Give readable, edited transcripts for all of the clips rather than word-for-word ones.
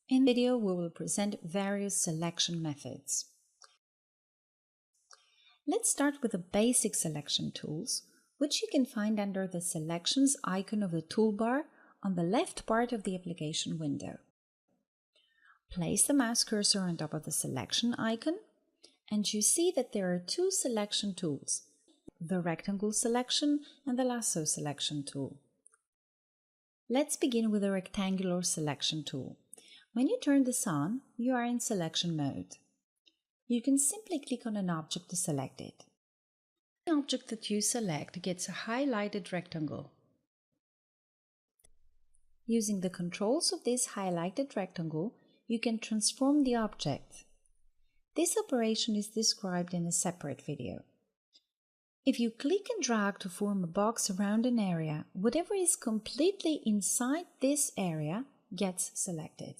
In this video, we will present various selection methods. Let's start with the basic selection tools, which you can find under the Selections icon of the toolbar on the left part of the application window. Place the mouse cursor on top of the selection icon, and you see that there are two selection tools, the Rectangle Selection and the Lasso Selection tool. Let's begin with the Rectangular Selection tool. When you turn this on, you are in selection mode. You can simply click on an object to select it. The object that you select gets a highlighted rectangle. Using the controls of this highlighted rectangle, you can transform the object. This operation is described in a separate video. If you click and drag to form a box around an area, whatever is completely inside this area gets selected.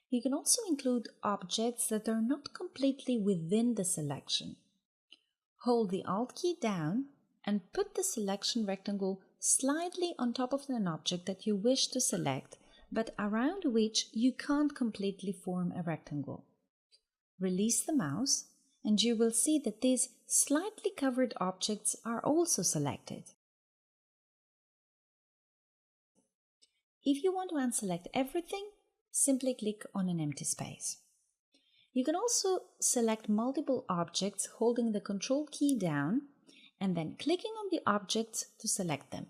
You can also include objects that are not completely within the selection. Hold the Alt key down and put the selection rectangle slightly on top of an object that you wish to select, but around which you can't completely form a rectangle. Release the mouse and you will see that these slightly covered objects are also selected. If you want to unselect everything, simply click on an empty space. You can also select multiple objects holding the Control key down and then clicking on the objects to select them.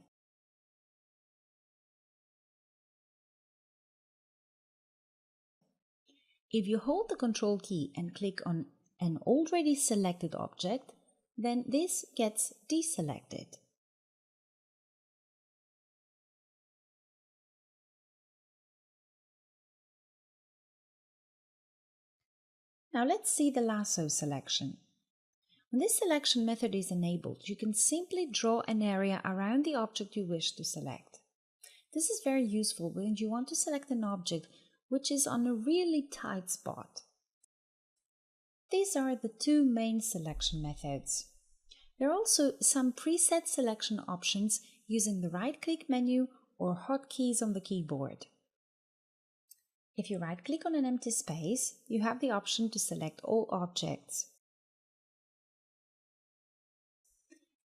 If you hold the Control key and click on an already selected object, then this gets deselected. Now let's see the lasso selection. When this selection method is enabled, you can simply draw an area around the object you wish to select. This is very useful when you want to select an object which is on a really tight spot. These are the two main selection methods. There are also some preset selection options using the right-click menu or hotkeys on the keyboard. If you right-click on an empty space, you have the option to select all objects.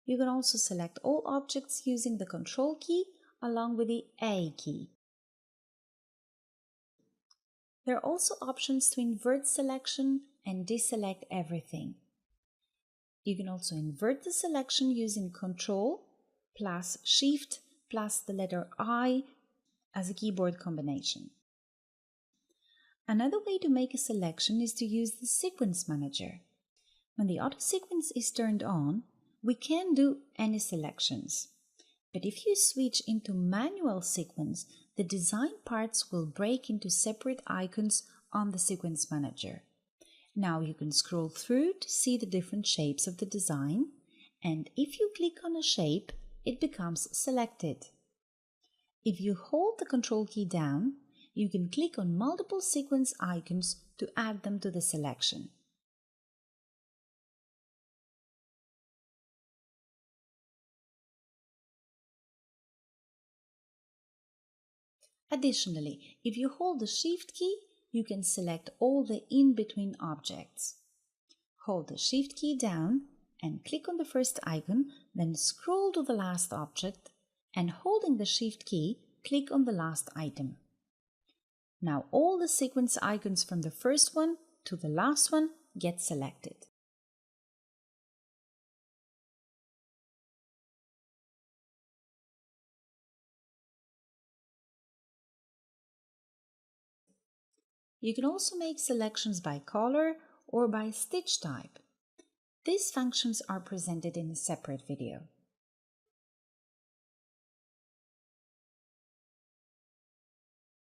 You can also select all objects using the Control key along with the A key. There are also options to invert selection and deselect everything. You can also invert the selection using Control plus Shift plus the letter I as a keyboard combination. Another way to make a selection is to use the Sequence Manager. When the auto sequence is turned on, we can do any selections. But if you switch into manual sequence, the design parts will break into separate icons on the Sequence Manager. Now you can scroll through to see the different shapes of the design, and if you click on a shape, it becomes selected. If you hold the Control key down, you can click on multiple sequence icons to add them to the selection. Additionally, if you hold the Shift key, you can select all the in-between objects. Hold the Shift key down and click on the first icon, then scroll to the last object, and holding the Shift key, click on the last item. Now all the sequence icons from the first one to the last one get selected. You can also make selections by color or by stitch type. These functions are presented in a separate video.